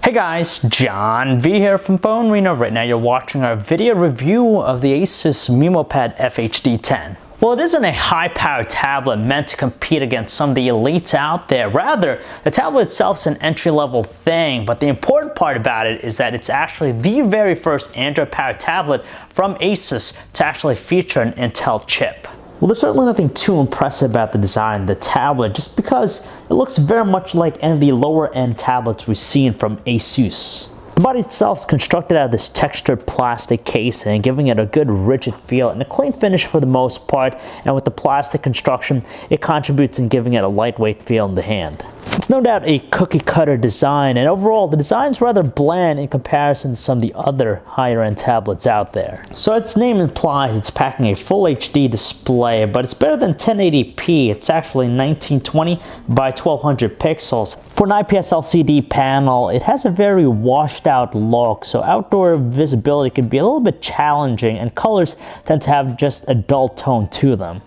Hey guys, John V here from Phone Reno. Right now you're watching our video review of the Asus MeMo FHD 10. Well, it isn't a high-powered tablet meant to compete against some of the elites out there. Rather, the tablet itself is an entry-level thing, but the important part about it is that it's actually the very first Android-powered tablet from Asus to actually feature an Intel chip. Well, there's certainly nothing too impressive about the design of the tablet, just because it looks very much like any of the lower-end tablets we've seen from Asus. The body itself is constructed out of this textured plastic casing, giving it a good rigid feel and a clean finish for the most part, and with the plastic construction, it contributes in giving it a lightweight feel in the hand. It's no doubt a cookie-cutter design, and overall the design is rather bland in comparison to some of the other higher-end tablets out there. So as its name implies, it's packing a full HD display, but it's better than 1080p. It's actually 1920 by 1200 pixels. For an IPS LCD panel, it has a very washed-out look, so outdoor visibility can be a little bit challenging, and colors tend to have just a dull tone to them.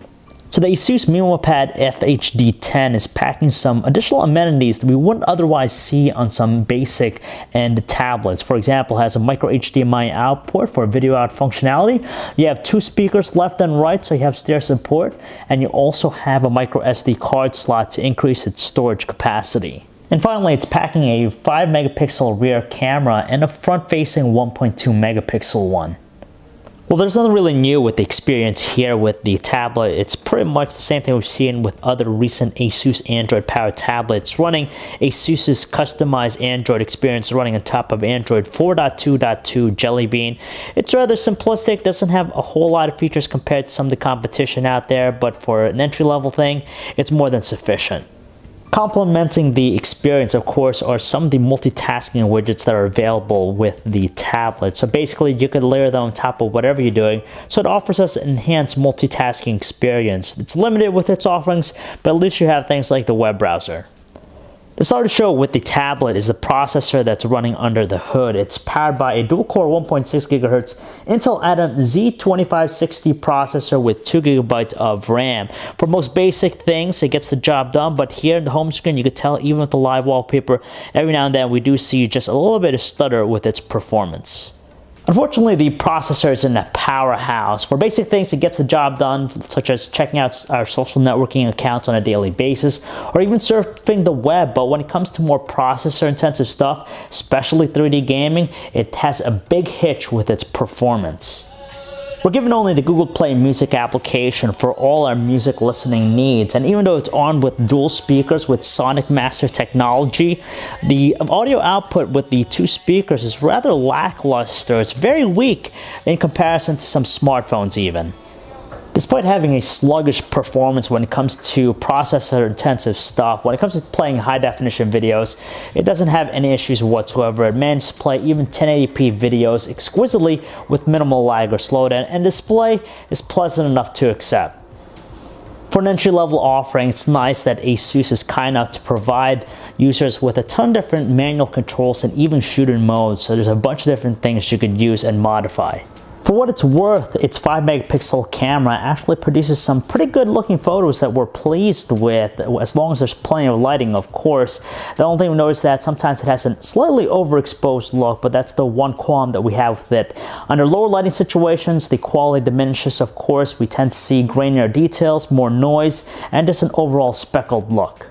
So the Asus MeMo FHD 10 is packing some additional amenities that we wouldn't otherwise see on some basic end tablets. For example, it has a micro HDMI out port for video out functionality. You have two speakers left and right, so you have stereo support, and you also have a micro SD card slot to increase its storage capacity. And finally, it's packing a 5 megapixel rear camera and a front-facing 1.2 megapixel one. Well, there's nothing really new with the experience here with the tablet. It's pretty much the same thing we've seen with other recent Asus Android-powered tablets, running Asus's customized Android experience running on top of Android 4.2.2 Jelly Bean. It's rather simplistic, doesn't have a whole lot of features compared to some of the competition out there, but for an entry-level thing, it's more than sufficient. Complementing the experience, of course, are some of the multitasking widgets that are available with the tablet. So basically, you could layer them on top of whatever you're doing, so it offers us an enhanced multitasking experience. It's limited with its offerings, but at least you have things like the web browser. The star of the show with the tablet is the processor that's running under the hood. It's powered by a dual-core 1.6 GHz Intel Atom Z2560 processor with 2 GB of RAM. For most basic things, it gets the job done, but here in the home screen, you can tell even with the live wallpaper, every now and then we do see just a little bit of stutter with its performance. Unfortunately, the processor isn't a powerhouse. For basic things, it gets the job done, such as checking out our social networking accounts on a daily basis, or even surfing the web. But when it comes to more processor-intensive stuff, especially 3D gaming, it has a big hitch with its performance. We're given only the Google Play Music application for all our music listening needs, and even though it's armed with dual speakers with Sonic Master technology, the audio output with the two speakers is rather lackluster. It's very weak in comparison to some smartphones even. Despite having a sluggish performance when it comes to processor-intensive stuff, when it comes to playing high-definition videos, it doesn't have any issues whatsoever. It manages to play even 1080p videos exquisitely with minimal lag or slowdown, and display is pleasant enough to accept. For an entry-level offering, it's nice that Asus is kind enough to provide users with a ton of different manual controls and even shooting modes, so there's a bunch of different things you could use and modify. For what it's worth, its 5 megapixel camera actually produces some pretty good looking photos that we're pleased with, as long as there's plenty of lighting, of course. The only thing we notice is that sometimes it has a slightly overexposed look, but that's the one qualm that we have with it. Under lower lighting situations, the quality diminishes, of course. We tend to see grainier details, more noise, and just an overall speckled look.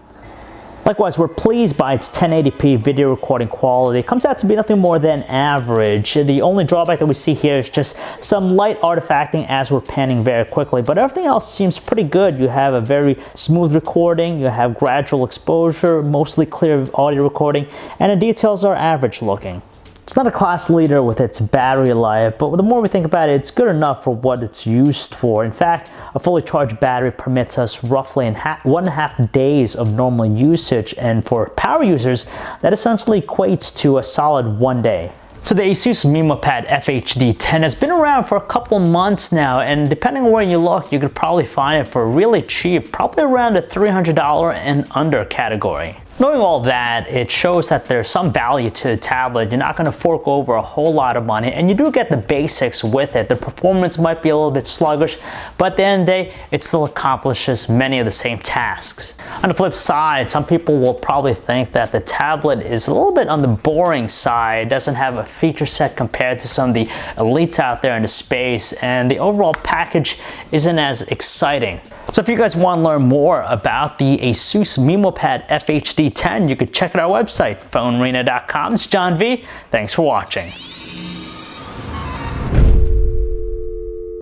Likewise, we're pleased by its 1080p video recording quality. It comes out to be nothing more than average. The only drawback that we see here is just some light artifacting as we're panning very quickly, but everything else seems pretty good. You have a very smooth recording, you have gradual exposure, mostly clear audio recording, and the details are average looking. It's not a class leader with its battery life, but the more we think about it, it's good enough for what it's used for. In fact, a fully charged battery permits us roughly 1.5 days of normal usage, and for power users, that essentially equates to a solid 1 day. So the Asus MeMo FHD 10 has been around for a couple months now, and depending on where you look, you could probably find it for really cheap, probably around the $300 and under category. Knowing all that, it shows that there's some value to the tablet. You're not going to fork over a whole lot of money, and you do get the basics with it. The performance might be a little bit sluggish, but at the end of the day, it still accomplishes many of the same tasks. On the flip side, some people will probably think that the tablet is a little bit on the boring side, doesn't have a feature set compared to some of the elites out there in the space, and the overall package isn't as exciting. So if you guys want to learn more about the Asus MeMo Pad FHD 10, you could check out our website, phonearena.com. It's John V. Thanks for watching.